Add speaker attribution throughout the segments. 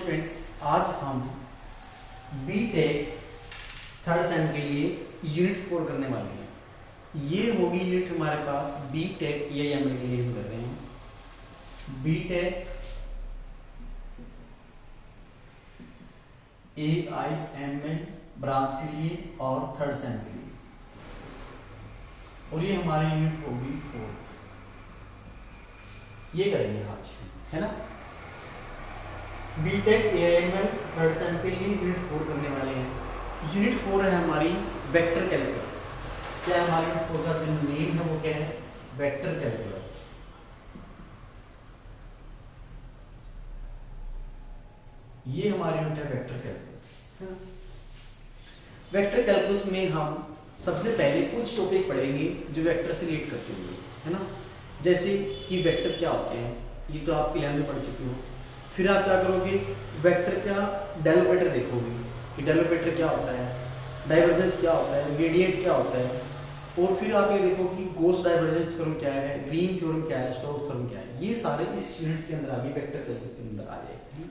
Speaker 1: Students, आज हम BTech third same के लिए यूनिट 4 करने वाले हैं। ये होगी यूनिट हमारे पास बीटेक एआईएमएल के लिए हम कर रहे हैं। बीटेक एआईएमएल ब्रांच के लिए और थर्ड सेम के लिए, और ये हमारी यूनिट होगी 4th। ये करेंगे आज, है ना। बीटेक एआईएमएल थर्ड सेम के लिए यूनिट 4 करने वाले हैं। यूनिट 4 है हमारी वेक्टर कैलकुलस। क्या हमारी यूनिट 4 का जो नेम है वो क्या है? Vector calculus. ये हमारी यूनिट है वेक्टर कैलकुलस। वेक्टर कैलकुलस में हम सबसे पहले कुछ टॉपिक पढ़ेंगे जो वेक्टर से रिलेट करते हुए, है ना। जैसे कि वेक्टर क्या होते हैं, ये तो आप पहले पढ़ चुके हो। फिर आप क्या करोगे, वेक्टर का डेल ऑपरेटर देखोगे कि डेल ऑपरेटर क्या होता है, डाइवर्जेंस क्या होता है, ग्रेडियंट क्या होता है, और फिर आप ये देखो कि गॉस डाइवर्जेंस थ्योरम क्या है, ग्रीन थ्योरम क्या है, स्टोक्स थ्योरम क्या है। ये सारे इस यूनिट के अंदर आगे वेक्टर कैलकुलस के अंदर आ जाएंगे।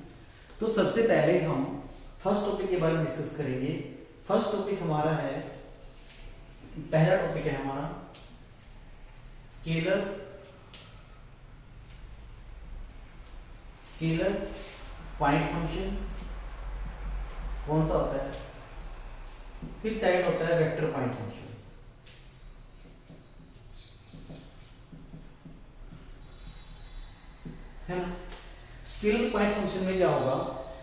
Speaker 1: तो सबसे पहले हम फर्स्ट टॉपिक के बारे में डिस्कस करेंगे। फर्स्ट टॉपिक हमारा है, पहला टॉपिक है हमारा स्केलर पॉइंट फंक्शन। कौन सा होता है? फिर सेकंड होता है वेक्टर पॉइंट फंक्शन। है ना। स्केलर पॉइंट फंक्शन में क्या होगा,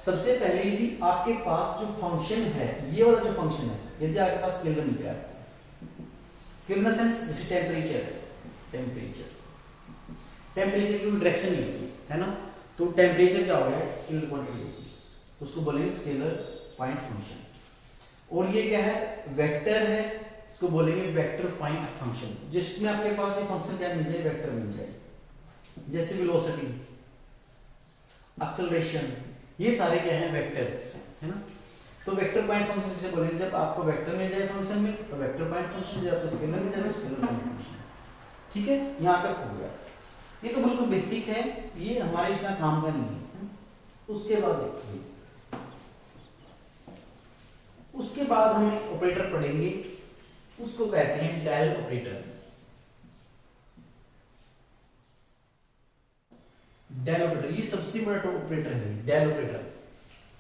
Speaker 1: सबसे पहले यदि आपके पास जो फंक्शन है, ये वाला जो फंक्शन है, यदि आपके पास स्केलर मिल गया, स्केलर सेंस जैसे टेम्परेचर की डायरेक्शन मिलती है ना। तो टेम्परेचर क्या हो गया? स्केलर क्वांटिटी, उसको बोलेंगे स्केलर पॉइंट फंक्शन। और ये क्या है? वेक्टर है, इसको बोलेंगे वेक्टर पॉइंट फंक्शन। जिसमें आपके पास ये फंक्शन क्या मिल जाए? वेक्टर मिल जाए। जैसे वेलोसिटी, एक्सेलरेशन, ये सारे क्या है? वेक्टर्स हैं, है ना। तो वेक्टर पॉइंट फंक्शन किसे बोलेंगे? जब आपको वेक्टर मिल जाए फंक्शन में तो वेक्टर पॉइंट फंक्शन, जब आपको स्केलर मिल जाए स्केलर पॉइंट फंक्शन। ठीक है, यहां तक हो गया। ये तो बिल्कुल बेसिक है, ये हमारे इतना काम का नहीं है। उसके बाद देखिए, उसके बाद हम एक ऑपरेटर पढ़ेंगे, उसको कहते हैं डेल ऑपरेटर। डेल ऑपरेटर ये सबसे बड़ा ऑपरेटर है, डेल ऑपरेटर।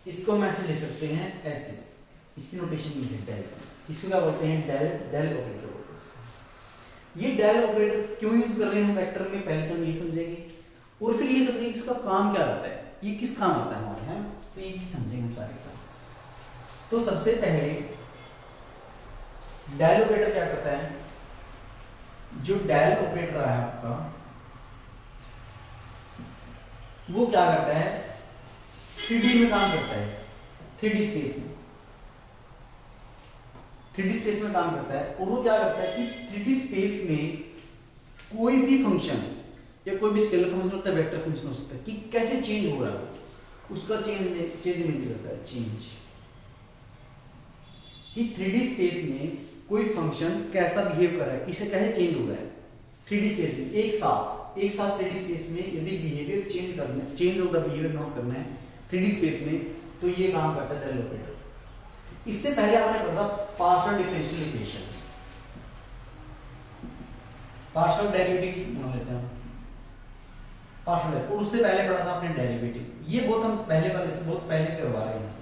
Speaker 1: इसको हम ऐसे लिख सकते हैं, ऐसे, इसकी नोटेशन ये है डेल। इसको क्या बोलते हैं? Del operator. ये डेल ऑपरेटर क्यों यूज कर रहे हैं हम वेक्टर में, पहले तो हम ये समझेंगे, और फिर ये समझेंगे इसका काम क्या रहता है, ये किस काम आता है हमारे, है। तो ये चीज समझेंगे हम सारे साथ। तो सबसे पहले डेल ऑपरेटर क्या करता है? जो डेल ऑपरेटर है आपका, वो क्या करता है? 3D में काम करता है, 3D स्पेस में। 3D स्पेस में काम करता है, और वो क्या करता है कि 3D स्पेस में कोई भी फंक्शन या कोई भी स्केलर फंक्शन होता है, वेक्टर फंक्शन हो सकता है, कि कैसे चेंज हो रहा है, उसका चेंज मेजर करता है। चेंज कि 3D स्पेस में कोई फंक्शन कैसा बिहेव कर रहा है, किसे कैसे चेंज हो रहा है 3D स्पेस में। एक साथ 3D स्पेस में यदि behaviour change of the behaviour note करना है 3D स्पेस में, तो ये काम करता है डेल ऑपरेटर। इससे पहले आपने पढ़ा partial differential equation, partial derivative मान लेते हैं पार्शियल, और उससे पहले पढ़ा था आपने डेरिवेटिव। ये बहुत हम पहले वाले से बहुत पहले करवा रहे हैं।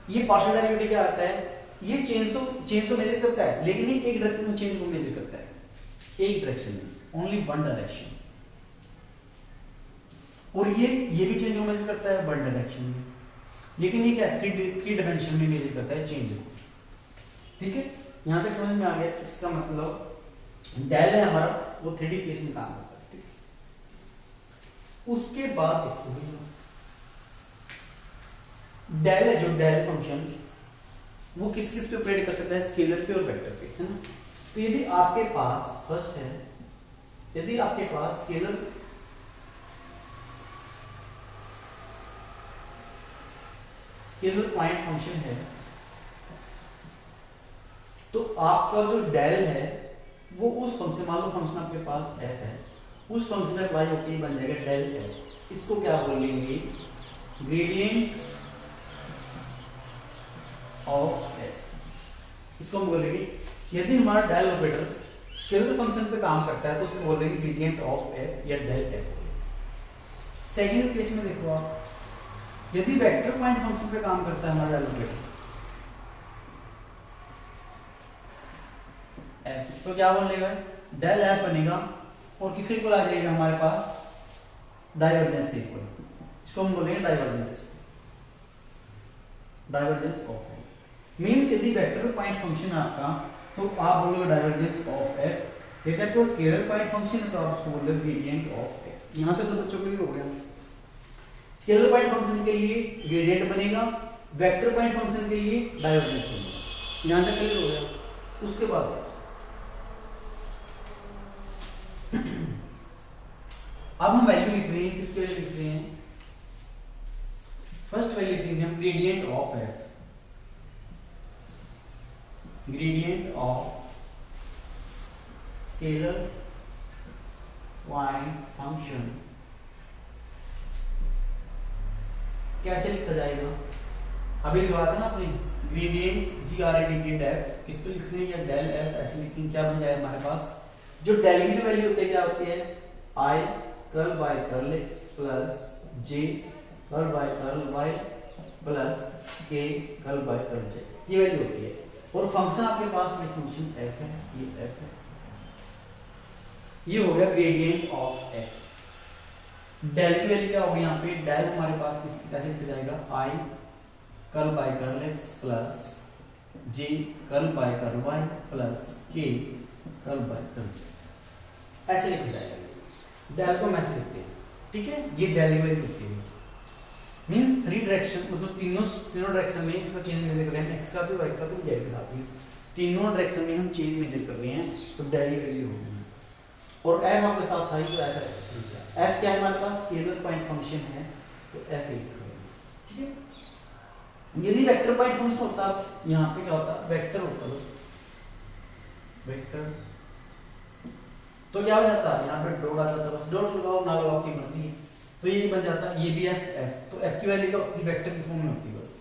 Speaker 1: ये पार्शियल डेरिवेटिव क्या आता है? ये चेंज तो मेजर करता है, लेकिन ये एक डायरेक्शन में चेंज को मेजर करता है, एक डायरेक्शन में, ओनली वन डायरेक्शन। और ये भी चेंज को मेजर करता है वन डायरेक्शन में, लेकिन ये क्या है? थ्री डायमेंशन में मेजर करता है चेंज को। ठीक है, यहां तक समझ में आ गया। इसका मतलब डेल है हमारा, वो 3D स्पेस में काम करता है। ठीक है, उसके बाद देखो डेल है, जो डेल फंक्शन, वो किस पे ऑपरेट कर सकता है? स्केलर पे और वेक्टर पे, है ना। तो यदि आपके पास फर्स्ट है, यदि आपके पास स्केलर पॉइंट फंक्शन है, तो आपका जो डेल है वो उस फंक्शन, मान लो फंक्शन आपके पास f है, उस फंक्शन का y होके बन जाएगा डेल f। इसको क्या बोलेंगे, ग्रेडियंट ऑफ एफ। इसको हम बोलेंगे यदि हमारा डेल ऑपरेटर स्केलर फंक्शन पे काम करता है तो उसको बोलेंगे ग्रेडियंट ऑफ एफ या डेल एफ। सेकंड केस में देखो आप, यदि वेक्टर पॉइंट फंक्शन पे काम करता है हमारा डेल ऑपरेटर एफ, तो क्या बोलेगा, डेल एफ बनेगा और किसके इक्वल आ जाएगा हमारे पास, डाइवर्जेंस के इक्वल। इसको हम बोलेंगे divergence, divergence of F. Means यदि वेक्टर पॉइंट फंक्शन है आपका तो आप बोलोगे डाइवर्जेंस ऑफ एफ। यदि आपको स्केलर पॉइंट फंक्शन है तो आप उसको बोलोगे ग्रेडियंट ऑफ एफ। यहां तक सब बच्चों क्लियर हो गया। स्केलर पॉइंट फंक्शन के लिए ग्रेडियंट बनेगा, वेक्टर पॉइंट फंक्शन के लिए डाइवर्जेंस बनेगा। यहां तक क्लियर हो गया। उसके बाद अब हम वैल्यू लिख रहे हैं, किसके वैल्यू लिख रहे हैं, फर्स्ट वैल्यू लिखेंगे हम gradient of F, gradient of scalar point function. कैसे लिखा जाएगा, अभी लिखवा था ना अपने, gradient G R A gradient F, किसको लिख रहे हैं, या डेल एफ ऐसे लिखेंगे। क्या बन जाएगा हमारे पास, जो डेल की जो वैल्यू होती है क्या होती है, I curl by curl X plus J curl by curl Y plus के कर्ल बाय कर्ल जे, ये वैल्यू होती है। और फंक्शन आपके पास ये फंक्शन एफ है, ये एफ है, ये हो गया ग्रेडियंट ऑफ एफ। डेल की वैल्यू क्या होगी यहाँ पे, डेल हमारे पास किसकी कैसे लिखा जाएगा, I curl by curl X plus J curl by curl Y plus के कर्ल बाय कर्ल जे, ऐसे लिखा जाएगा। डेल को हम ऐसे लिखते हैं, ठीक है, ये डेल की वैल्यू होती है। मींस थ्री डायरेक्शन, मतलब तीनों डायरेक्शन में इसका चेंज मेजर कर रहे हैं, एक्स का भी, वाई का भी, जेड के साथ भी, तीनों डायरेक्शन में हम चेंज मेजर कर रहे हैं, तो डेल की वैल्यू होगी। और एफ आपके साथ आई तो एफ क्या है हमारे पास, स्केलर पॉइंट फंक्शन है, तो एफ ठीक है। यदि वेक्टर पॉइंट फंक्शन होता, यहाँ पे क्या होता, वेक्टर होता बस, वेक्टर, तो क्या हो जाता है, यहाँ पे डॉट आ जाता, बस डॉट लगाओ ना लगाओ की मर्जी, तो ये बन जाता है, ये भी एफ एफ, तो एफ की वैल्यू क्या होती है, वेक्टर की फॉर्म में होती है बस,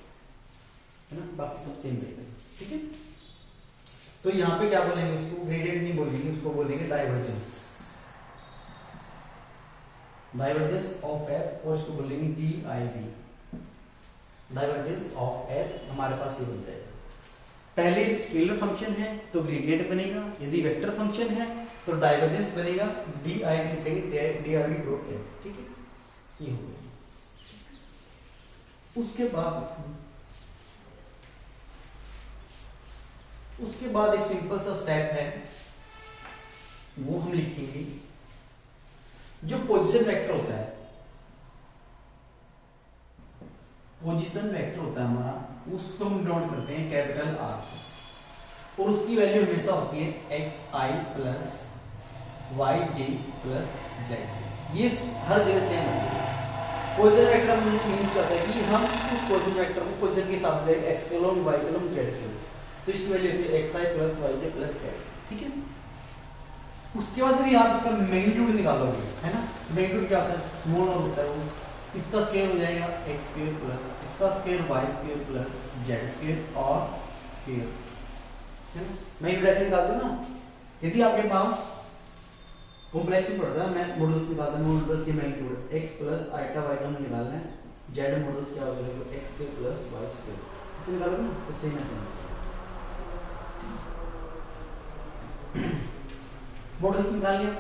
Speaker 1: है ना, बाकी सब सेम रहेगा, ठीक है। तो यहाँ पे क्या बोलेंगे, उसको ग्रेडियंट नहीं बोलेंगे, उसको बोलेंगे डाइवर्जेंस, डाइवर्जेंस ऑफ एफ, और इसको बोलेंगे D I B, divergence of F. हमारे पास ये बन जाएगा, पहले यदि स्केलर फंक्शन है तो ग्रेडियंट बनेगा, यदि वेक्टर फंक्शन है तो डाइवर्जेंस बनेगा, डी आई बी लिखेंगे, D I B dot F, ठीक है, ये हो गया। उसके बाद एक सिंपल सा स्टेप है, वो हम लिखेंगे, जो पोजीशन वेक्टर होता है, पोजीशन वेक्टर होता है हमारा, उसको हम डिनोट करते हैं कैपिटल आर से, और उसकी वैल्यू हमेशा होती है एक्स आई plus Y J plus Z, ये हर जगह सेम होती है। पोजीशन वेक्टर मींस करता है कि हम उस पोजीशन वेक्टर को पोजीशन के हिसाब से X column Y column Z column, तो इसकी वैल्यू होती है एक्स आई plus Y J plus Z, ठीक है। उसके बाद यदि आप इसका मैग्नीट्यूड निकालोगे, है ना, मैग्नीट्यूड क्या होता है, स्मॉल और होता है वो, इसका स्क्वायर हो जाएगा एक्स स्क्वायर प्लस इसका square Y square plus Z square और स्क्वायर, है ना। मैग्नीट्यूड ऐसे निकाल दो ना, यदि आपके पास कॉम्प्लेक्स में पड़ रहा है, मैं मॉडल्स निकालता हूं, मॉडल्स ये मैग्नीट्यूड x प्लस आइटा वाइटा में निकालना है, z मॉडल्स क्या हो जाएगा x square plus y square, इसे निकालोगे ना तो सेम ऐसे मॉडल्स निकाल लिया,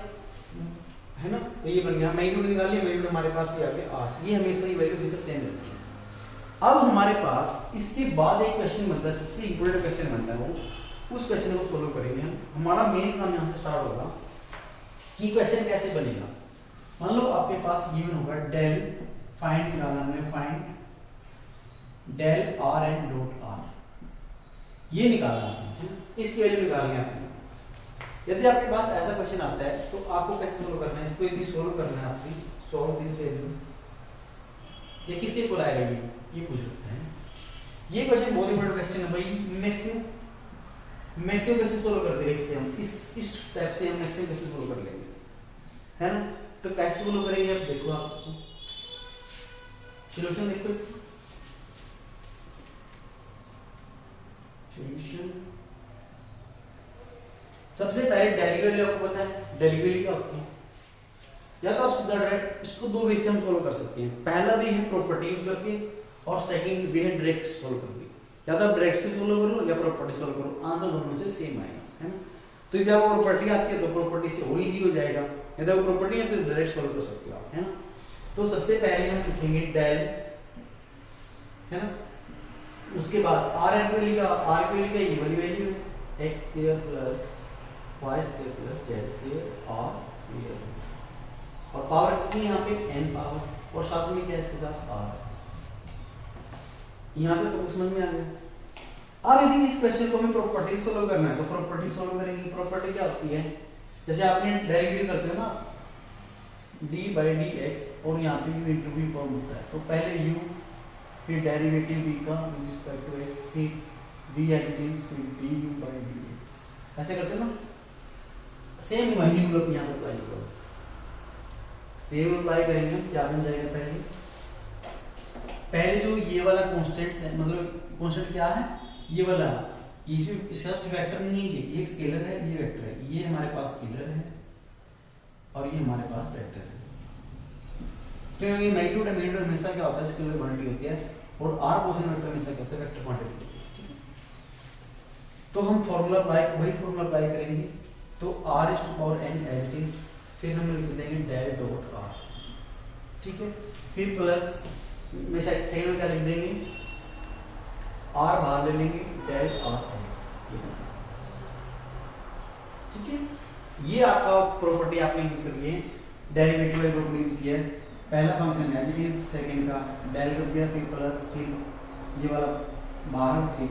Speaker 1: है ना, तो ये बन गया मैग्नीट्यूड निकाल लिया, मैग्नीट्यूड हमारे पास ये आ गया 8, ये हमेशा ही वैल्यू हमेशा सेम रहती है। अब हमारे पास इसके बाद एक क्वेश्चन बनता है, सबसे इंपॉर्टेंट क्वेश्चन बनता है, वो उस क्वेश्चन को सोल्व करेंगे हम। हमारा मेन काम यहाँ से स्टार्ट होगा कि क्वेश्चन कैसे बनेगा। मान लो आपके पास गिवन होगा डेल, फाइंड निकालना हमने, find del R and dot R, ये निकालना है, इसकी वैल्यू निकालनी है आपको। यदि आपके पास ऐसा क्वेश्चन आता है तो आपको कैसे सोल्व करना है, इसको यदि सोल्व करना है आपकी, सॉल्व दिस वैल्यू, ये किसके इक्वल आएगा, ये पूछ सकते हैं। ये क्वेश्चन बहुत इंपॉर्टेंट क्वेश्चन है भाई, मैक्सिमम कैसे सोल्व कर देंगे इससे, हम इस टाइप से हम मैक्सिमम कैसे सोल्व कर लेंगे, है ना। तो कैसे सोल्व करेंगे आप देखो, आप इसको सॉल्यूशन देखो इसका, सॉल्यूशन सबसे पहले डेली वैल्यू आपको पता है, डेली वैल्यू क्या होती है, या तो आप सीधा डायरेक्ट इसको दो वे से हम सोल्व कर सकते हैं। पहला वे है प्रॉपर्टी यूज करके और सेकंड वे है डायरेक्ट सोल्व करके। या तो आप डायरेक्ट से सोल्व करो या प्रॉपर्टी सोल्व करो, आंसर दोनों में से सेम आएगा, है ना। तो जब वो प्रॉपर्टी आती है तो प्रॉपर्टी से और इजी हो जाएगा, यदि वो प्रॉपर्टी है तो डायरेक्ट सोल्व कर सकते हो आप, है ना। तो सबसे पहले हम लिखेंगे डेल, है ना, उसके बाद आर एन वैल्यू का, आर की वैल्यू का ये वाली वैल्यू है x square plus y square plus z square r square, और पावर कितनी यहाँ पे n पावर, और साथ में क्या है इसके साथ r। यहाँ पे सब समझ में आ गया। अब यदि इस क्वेश्चन को हमें प्रॉपर्टी सोल्व करना है तो प्रॉपर्टी सोल्व करेंगे। प्रॉपर्टी क्या होती है, जैसे आपने डेरिवेटिव करते हो ना d by dx, और यहाँ पे u into v फॉर्म होता है, तो पहले u फिर डेरिवेटिव v का with respect to x, फिर v as it is, फिर du by dx, ऐसे करते हो ना। सेम वही रूल यहाँ पे अप्लाई करो, सेम अप्लाई करेंगे। क्या बन जाएगा, पहले जो ये वाला कांस्टेंट है, मतलब कांस्टेंट क्या है, ये वाला, इसमें इसका वेक्टर नहीं है, ये एक स्केलर है, ये वेक्टर है, ये हमारे पास स्केलर है और ये हमारे पास वेक्टर है। क्योंकि नेगेटिव टर्मिनेटर हमेशा क्या होता है, स्केलर क्वांटिटी होती है, और r पोजीशन वेक्टर हमेशा क्या होता है, वेक्टर क्वांटिटी होती है, ठीक है। तो हम फार्मूला अप्लाई, वही फार्मूला अप्लाई करेंगे। तो r is to power n as it is, फिर हम लिख देंगे डेल डॉट r, ठीक है। फिर प्लस में सेकंड में क्या लिख देंगे, r बाहर ले लेंगे, डेल r, ठीक है। ये आपका प्रॉपर्टी आपने यूज करी है, डेरिवेटिव वाली प्रॉपर्टी यूज की है। पहला function as it is, second का डेल कर दिया, फिर प्लस, फिर ये वाला बाहर, फिर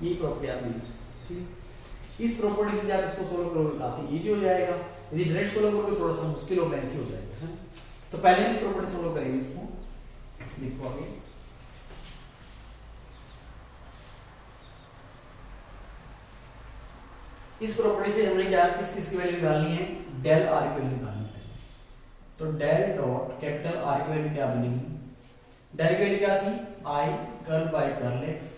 Speaker 1: ये प्रॉपर्टी आपने यूज, ठीक। इस प्रॉपर्टी से आप इसको सोल्व करोगे काफी इजी हो जाएगा। यदि डायरेक्ट सोल्व करोगे थोड़ा सा मुश्किल और लेंथी हो जाएगा, है। तो पहले इस प्रॉपर्टी सोल्व करेंगे, इसको लिखो आगे। इस प्रॉपर्टी से हमने क्या किस की वैल्यू निकालनी है, डेल आर की वैल्यू निकालनी है। तो डेल डॉट कैपिटल आर की वैल्यू क्या बनेगी, डेल की वैल्यू क्या थी, I curl by curl X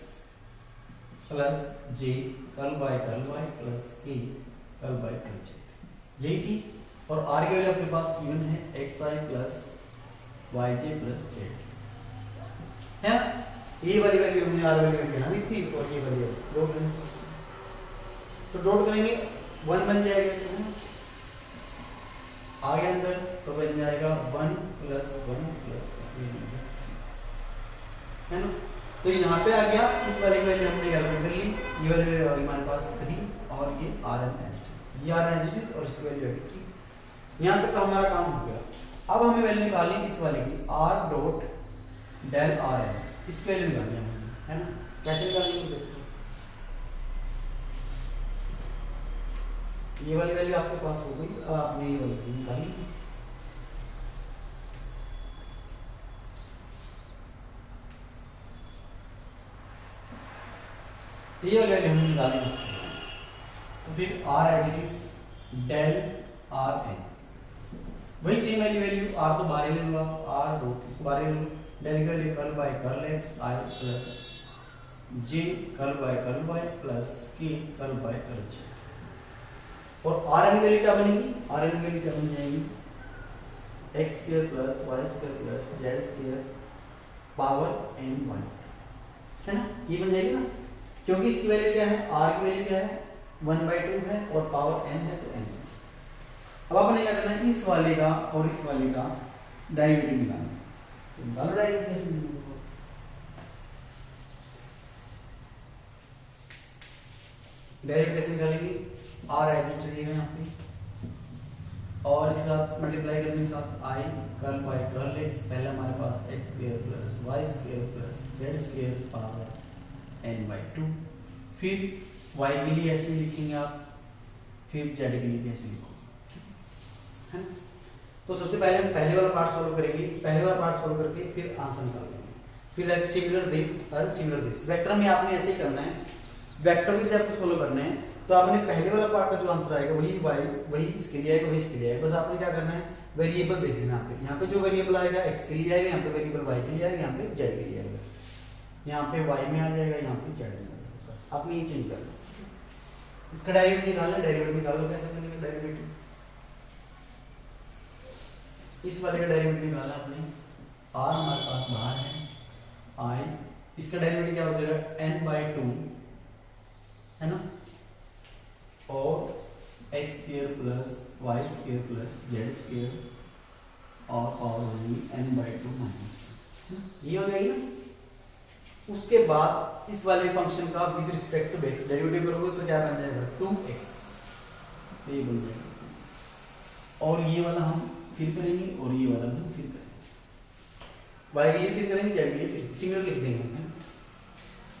Speaker 1: plus J curl by curl Y plus के कर्ल बाय कर्ल जेड, यही थी। और आर की वैल्यू आपके पास गिवन है एक्स आई plus Y J plus Z, है ना। ये वाली वैल्यू हमने आर वैल्यू यहाँ दी थी, और ये वाली डॉट करेंगे, तो डॉट करेंगे 1 बन जाएगा, आगे अंदर तो बन जाएगा 1 प्लस 1 प्लस, है ना। तो यहाँ पे आ गया, इस वाली वैल्यू हमने कैलकुलेट कर ली, ये वाली वैल्यू हमारे पास 3 और ये आर एन एच, ये आर एन एच और इसकी वैल्यू है 3। यहाँ तक हमारा काम हो गया। अब हमें वैल्यू निकालनी इस वाले की, R dot del are N, इसकी वैल्यू निकालनी है ना। कैसे निकालेंगे देखो, ये वाली वैल्यू आपके पास हो गई, अब आपने ये वाली निकाली। ये वाली वैल्यू हम निकालेंगे, तो फिर r as it is del are n, वही सेम वाली वैल्यू, आर तो बाहर ले लो आप, आर डॉट बाहर ले लो, डेल की value curl by curl x I plus J curl by curl Y plus के कर्ल बाय कर्ल जेड। और आर एन वैल्यू क्या बनेगी, आर एन वैल्यू क्या बन जाएगी, x square plus Y square plus Z square power n 1, है ना। ये बन जाएगी ना, क्योंकि इसकी वैल्यू क्या है, आर की वैल्यू क्या है 1/2 है और पावर n है, तो n। अब आपने क्या करना है, इस वाले का और इस वाले का डेरिवेटिव निकालना है। तो निकालो डेरिवेटिव कैसे, डेरिवेटिव कैसे निकालेंगे, आर एज इट रहेगा यहाँ पे, और इसके साथ मल्टीप्लाई करने के साथ i curl by curl x, पहले हमारे पास x square plus Y square plus Z square power n/2, फिर y के लिए ऐसे लिखेंगे आप, फिर z के लिए भी ऐसे लिखो, है। तो सबसे पहले हम पहले वाला पार्ट सॉल्व करेंगे, पहले वाला पार्ट सॉल्व करके फिर आंसर निकाल लेंगे। फिर सिमिलर दिस और सिमिलर दिस, वेक्टर में आपने ऐसे ही करना है, वेक्टर भी आपको सॉल्व करना है। तो आपने पहले वाला पार्ट का जो आंसर आएगा वही y, वही इसके लिए आएगा, वही इसके लिए आएगा, बस आपने क्या करना है, वेरिएबल देख लेना यहाँ पे जो वेरिएबल आएगा x के लिए आएगा, यहाँ पे वेरिएबल y के लिए आएगा, यहाँ पे z के लिए आएगा, यहाँ पे y में आ जाएगा, यहाँ पे z में आ जाएगा। बस आपने ये चेंज करना। इसका डेरिवेटिव निकालना, डेरिवेटिव निकालो, कैसे बनेगा डेरिवेटिव? इस वाले का डेरिवेटिव निकाला आपने, r हमारे पास बाहर है, i, इसका डेरिवेटिव क्या हो जाएगा n/2 है ना, और x square plus Y square plus Z square और पावर होगी n/2 माइनस, ये हो जाएगी ना। उसके बाद इस वाले फंक्शन का with respect to x derivative करोगे तो क्या बन जाएगा 2x, ये बन जाएगा। और ये वाला हम फिर करेंगे और ये वाला भी फिर करेंगे, y के लिए फिर करेंगे, z के लिए फिर सिंगल लिख देंगे हम।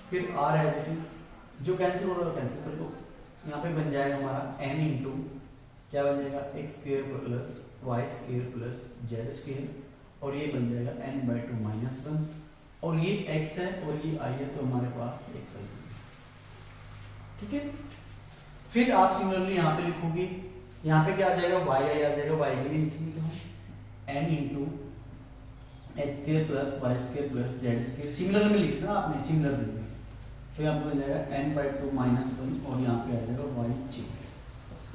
Speaker 1: फिर r एज इट इज, जो कैंसिल हो रहा है कैंसिल कर दो, यहाँ पे बन जाएगा हमारा n इंटू क्या बन जाएगा x square plus Y square plus Z square, और ये बन जाएगा n/2 माइनस 1, और ये x है और ये i है तो हमारे पास x है, ठीक है। फिर आप सिमिलरली यहाँ पे लिखोगे, यहाँ पे क्या आ जाएगा y i आ जाएगा, y के लिए लिखेंगे तो हम n into x square plus Y square plus Z square, similar में लिखना आपने, सिमिलर में, तो यहाँ पे बन जाएगा n/2 माइनस 1 और यहाँ पे आ जाएगा y/।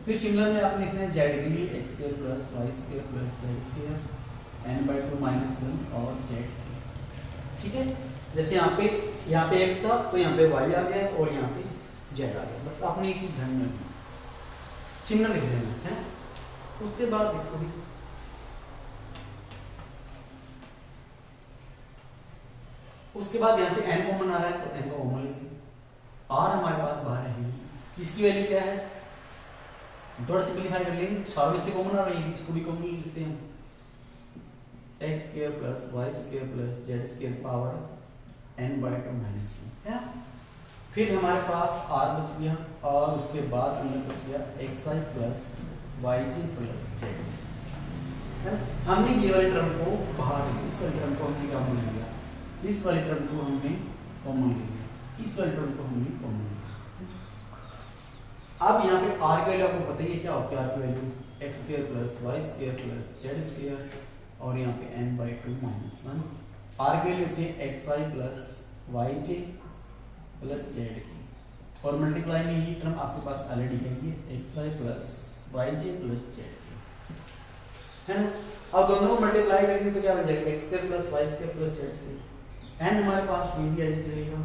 Speaker 1: फिर सिमिलर में आपने लिखना है z के लिए x square plus Y square plus Z square n/2 minus 1 और z, ठीक है। जैसे यहाँ पे x था तो यहाँ पे y आ गया और यहाँ पे z आ गया, बस आपने एक चीज ध्यान में रखना, सिमिलर लिख देना है। उसके बाद देखो उसके बाद यहाँ से n कॉमन आ रहा है तो n का कॉमन लेंगे, r हमारे पास बाहर है, इसकी वैल्यू क्या है, थोड़ा सिंपलीफाई कर लेंगे, सारे से कॉमन आ रही है, इसको भी कॉमन लिखते हैं, x square plus Y square plus Z square power n/2 minus 1 है। फिर हमारे पास r बच गया और उसके बाद अंदर बच गया xi plus yj plus z, हमने ये वाले टर्म को बाहर, इस वाले टर्म को हमने कॉमन लिया, इस वाले टर्म को हमने कॉमन लिया, इस वाले टर्म को हमने कॉमन लिया। अब यहाँ पे r की वैल्यू आपको पता ही है क्या होती है, r की value x square plus Y square plus Z square और यहाँ पे n/2 माइनस 1, r की वैल्यू होती है xy plus yj plus z की, और मल्टीप्लाई में ये टर्म आपके पास ऑलरेडी है, ये xy plus yj plus z की, है ना। अब दोनों को मल्टीप्लाई करेंगे तो क्या बन जाएगा x square plus Y square plus Z square, n हमारे पास ये भी एज इट रहेगा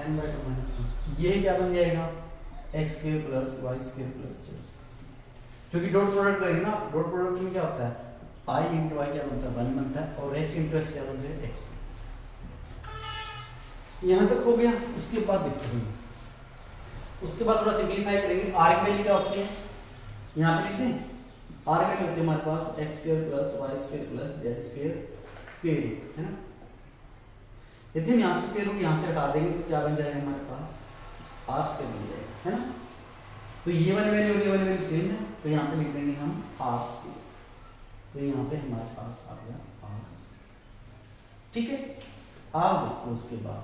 Speaker 1: n/2 माइनस 1, ये क्या बन जाएगा x square plus Y square plus Z square, क्योंकि डॉट प्रोडक्ट करेंगे ना, डॉट प्रोडक्ट में क्या होता है i इंटू आई क्या बनता है 1 बनता है, और x इंटू एक्स क्या बनता है x। यहाँ तक हो गया। उसके बाद देखते हैं, उसके बाद थोड़ा सिंपलीफाई करेंगे, r की वैल्यू क्या होती है, यहाँ पे लिखते हैं r की वैल्यू होती है हमारे पास x square plus Y square plus Z square square root, है ना। यदि हम यहाँ से स्क्वायर रूट यहाँ से हटा देंगे तो क्या बन जाएगा हमारे पास r स्क्वायर बन जाएगा, है ना। तो ये वाली वैल्यू और ये वाली वैल्यू सेम है तो यहाँ पे लिख देंगे हम r स्क्वायर, तो यहाँ पे हमारे पास आ गया r स्क्वायर, ठीक है। अब देखो उसके बाद,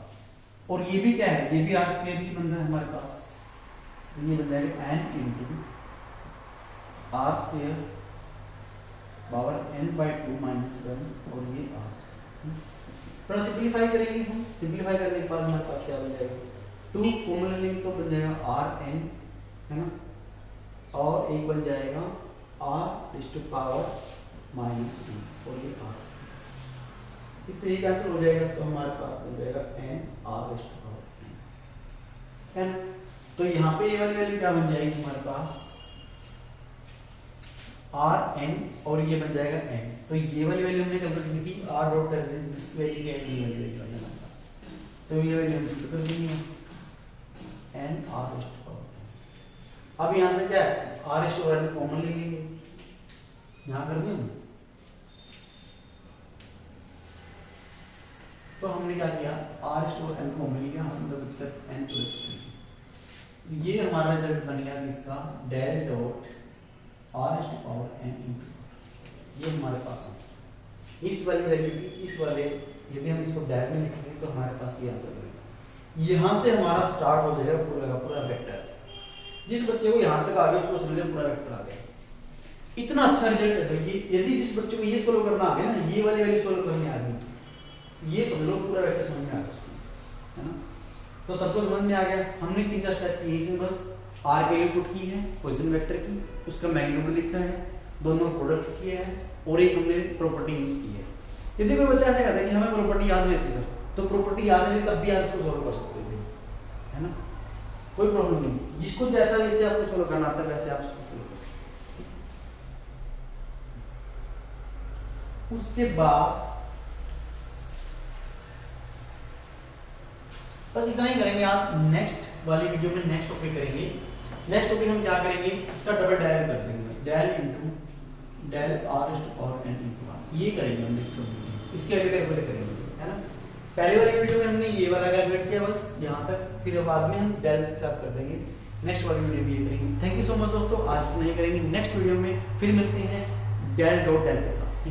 Speaker 1: और ये भी क्या है, ये भी r स्क्वायर ही बन रहा है हमारे पास, ये बन जाएगा n into r square power n/2 minus 1 और ये r स्क्वायर। थोड़ा सिंपलीफाई करेंगे हम, सिंपलीफाई करने के बाद हमारे पास क्या बन जाएगा 2 कॉमन लेंगे तो बन जाएगा rn, है ना, और एक बन जाएगा r⁻² और ये r, इससे ये कैंसिल हो जाएगा तो हमारे पास बन जाएगा n r⁻n। तो यहाँ पे ये वाली वैल्यू क्या बन जाएगी हमारे पास rn और ये बन जाएगा n, तो ये वाली वैल्यू हमने कैलकुलेट की थी r डॉट कर दी, दिस वैल्यू क्या है, ये वाली वैल्यू है हमारे पास, तो ये वैल्यू हम फिर कर देंगे n r⁻n। अब यहाँ से क्या है r⁻n कॉमन ले लेंगे, यहाँ कर दें, तो हमने क्या किया r⁻n कॉमन लिया, हमने बचकर n + 3, ये हमारा रिजल्ट बन गया इसका डेल डॉट r⁻n, ये हमारे पास है। इस वाली वैल्यू की इस वाले यदि हम इसको डेल में लिखेंगे तो हमारे पास ये आंसर बनेगा। यहाँ से हमारा स्टार्ट हो जाएगा पूरा का पूरा वेक्टर, जिस बच्चे को यहाँ तक आ गया उसको समझ पूरा वेक्टर आ गया। इतना अच्छा रिजल्ट है भाई। यदि जिस बच्चे को ये सोल्व करना आ गया ना, ये वाली वैल्यू सोल्व करनी आ गई, ये समझ लो पूरा वेक्टर समझ में आ गया उसको, है ना। तो सबको समझ में आ गया। हमने 3-4 स्टेप किए इसमें, बस आर की वैल्यू पुट की है पोजीशन वेक्टर की, उसका मैग्नीट्यूड लिखा है, दोनों प्रोडक्ट किया है, और एक हमने प्रॉपर्टी यूज की है। यदि कोई बच्चा ऐसा कहता है कि हमें प्रॉपर्टी याद नहीं रहती सर, तो प्रॉपर्टी याद नहीं तब भी आप इसको सोल्व कर सकते हो, है ना, कोई प्रॉब्लम नहीं। जिसको जैसा वैसे आपको सोल्व करना आता है वैसे आप इसको सोल्व कर सकते हो। उसके बाद बस इतना ही करेंगे आज। नेक्स्ट वाली वीडियो में नेक्स्ट टॉपिक करेंगे। नेक्स्ट टॉपिक हम क्या करेंगे, इसका डबल डायल कर देंगे, बस dial into del R is to power n into r, ये करेंगे हम नेक्स्ट टॉपिक। इसके आगे कैलकुलेट करेंगे, है ना। पहले वाली वीडियो में हमने ये वाला कैलकुलेट किया बस यहाँ तक, फिर बाद में हम डेल के साथ कर देंगे। नेक्स्ट वाली वीडियो में ये करेंगे। थैंक यू सो मच दोस्तों, आज नहीं करेंगे, नेक्स्ट वीडियो में फिर मिलते हैं डेल डॉट डेल के साथ।